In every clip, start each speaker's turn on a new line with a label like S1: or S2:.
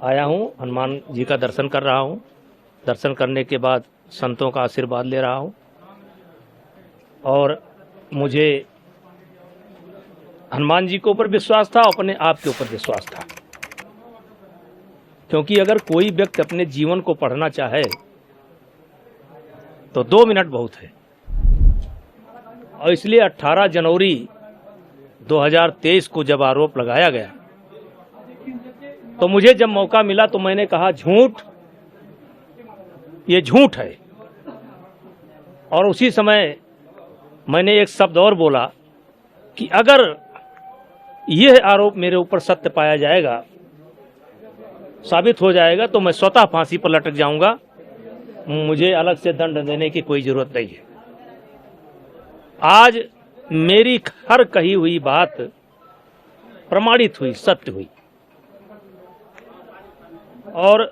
S1: आया हूँ, हनुमान जी का दर्शन कर रहा हूँ। दर्शन करने के बाद संतों का आशीर्वाद ले रहा हूँ और मुझे हनुमान जी के ऊपर विश्वास था, अपने आप के ऊपर विश्वास था। क्योंकि अगर कोई व्यक्ति अपने जीवन को पढ़ना चाहे तो 2 मिनट बहुत है। और इसलिए 18 जनवरी 2023 को जब आरोप लगाया गया तो मुझे जब मौका मिला तो मैंने कहा झूठ, ये झूठ है। और उसी समय मैंने एक शब्द और बोला कि अगर यह आरोप मेरे ऊपर सत्य पाया जाएगा, साबित हो जाएगा, तो मैं स्वतः फांसी पर लटक जाऊंगा। मुझे अलग से दंड देने की कोई जरूरत नहीं है। आज मेरी हर कही हुई बात प्रमाणित हुई, सत्य हुई। और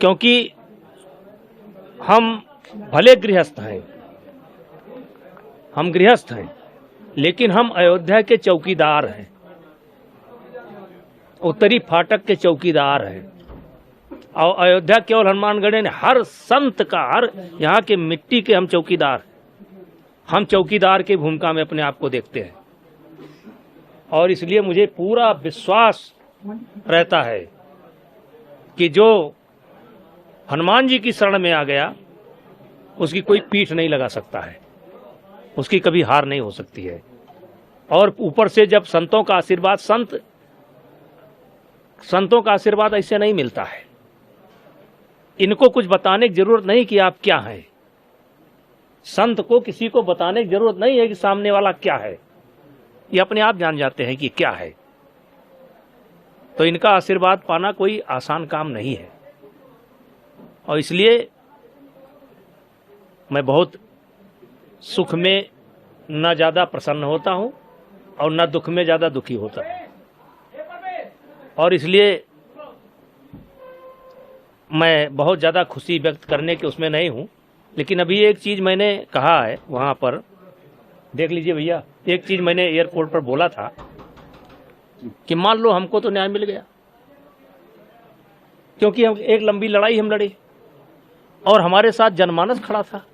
S1: क्योंकि हम भले गृहस्थ हैं, हम गृहस्थ हैं, लेकिन हम अयोध्या के चौकीदार हैं, उत्तरी फाटक के चौकीदार हैं। और अयोध्या केवल हनुमानगढ़ ने हर संत का, हर यहाँ के मिट्टी के हम चौकीदार, हम चौकीदार की भूमिका में अपने आप को देखते हैं। और इसलिए मुझे पूरा विश्वास रहता है कि जो हनुमान जी की शरण में आ गया उसकी कोई पीठ नहीं लगा सकता है, उसकी कभी हार नहीं हो सकती है। और ऊपर से जब संतों का आशीर्वाद, संतों का आशीर्वाद ऐसे नहीं मिलता है। इनको कुछ बताने की जरूरत नहीं कि आप क्या हैं। संत को किसी को बताने की जरूरत नहीं है कि सामने वाला क्या है, ये अपने आप जान जाते हैं कि क्या है। तो इनका आशीर्वाद पाना कोई आसान काम नहीं है। और इसलिए मैं बहुत सुख में न ज़्यादा प्रसन्न होता हूँ और न दुख में ज़्यादा दुखी होता हूँ। और इसलिए मैं बहुत ज़्यादा खुशी व्यक्त करने के उसमें नहीं हूँ। लेकिन अभी एक चीज़ मैंने कहा है वहाँ पर, देख लीजिए भैया, एक चीज़ मैंने एयरपोर्ट पर बोला था कि मान लो हमको तो न्याय मिल गया, क्योंकि हम एक लंबी लड़ाई हम लड़े और हमारे साथ जनमानस खड़ा था,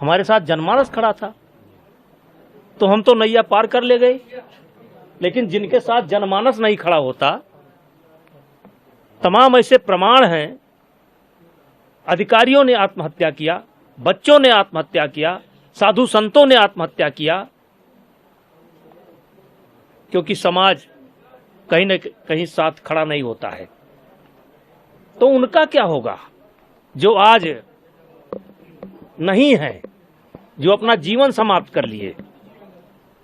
S1: हमारे साथ जनमानस खड़ा था, तो हम तो नैया पार कर ले गए। लेकिन जिनके साथ जनमानस नहीं खड़ा होता, तमाम ऐसे प्रमाण हैं, अधिकारियों ने आत्महत्या किया, बच्चों ने आत्महत्या किया, साधु संतों ने आत्महत्या किया, क्योंकि समाज कहीं न कहीं साथ खड़ा नहीं होता है। तो उनका क्या होगा जो आज नहीं है, जो अपना जीवन समाप्त कर लिए।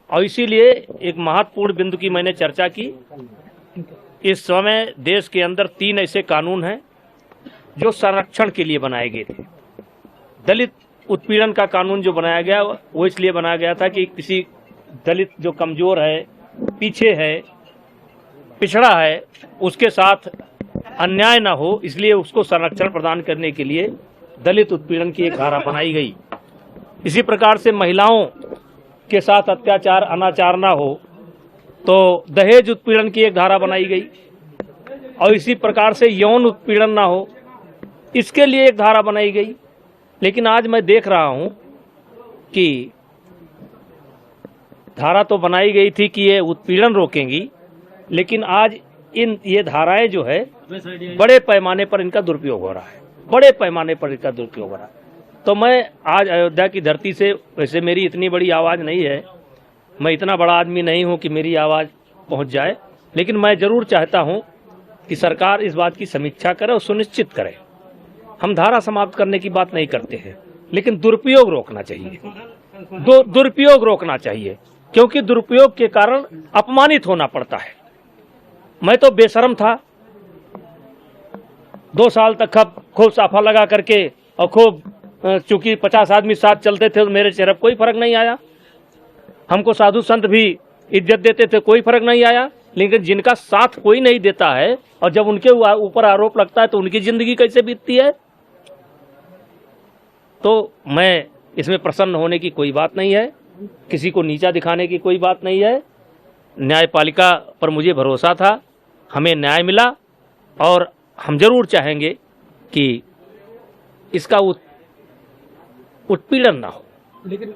S1: और इसीलिए एक महत्वपूर्ण बिंदु की मैंने चर्चा की। इस समय देश के अंदर 3 ऐसे कानून हैं जो संरक्षण के लिए बनाए गए थे। दलित उत्पीड़न का कानून जो बनाया गया वो इसलिए बनाया गया था कि किसी दलित जो कमजोर है, पीछे है, पिछड़ा है, उसके साथ अन्याय ना हो, इसलिए उसको संरक्षण प्रदान करने के लिए दलित उत्पीड़न की एक धारा बनाई गई। इसी प्रकार से महिलाओं के साथ अत्याचार, अनाचार ना हो तो दहेज उत्पीड़न की एक धारा बनाई गई। और इसी प्रकार से यौन उत्पीड़न ना हो, इसके लिए एक धारा बनाई गई। लेकिन आज मैं देख रहा हूं कि धारा तो बनाई गई थी कि ये उत्पीड़न रोकेंगी, लेकिन आज ये धाराएं जो है बड़े पैमाने पर इनका दुरुपयोग हो रहा है, बड़े पैमाने पर इनका दुरुपयोग हो रहा है। तो मैं आज अयोध्या की धरती से, वैसे मेरी इतनी बड़ी आवाज़ नहीं है, मैं इतना बड़ा आदमी नहीं हूं कि मेरी आवाज़ पहुंच जाए, लेकिन मैं ज़रूर चाहता हूं कि सरकार इस बात की समीक्षा करे और सुनिश्चित करे। हम धारा समाप्त करने की बात नहीं करते हैं, लेकिन दुरुपयोग रोकना चाहिए, दुरुपयोग रोकना चाहिए, क्योंकि दुरुपयोग के कारण अपमानित होना पड़ता है। मैं तो बेशर्म था, 2 साल तक खूब साफा लगा करके और खूब, चूंकि 50 आदमी साथ चलते थे तो मेरे चेहरे पर कोई फर्क नहीं आया। हमको साधु संत भी इज्जत देते थे, कोई फर्क नहीं आया। लेकिन जिनका साथ कोई नहीं देता है और जब उनके ऊपर आरोप लगता है तो उनकी जिंदगी कैसे बीतती है। तो मैं इसमें प्रसन्न होने की कोई बात नहीं है, किसी को नीचा दिखाने की कोई बात नहीं है। न्यायपालिका पर मुझे भरोसा था हमें न्याय मिला और हम जरूर चाहेंगे कि इसका उत्पीड़न ना हो।
S2: लेकिन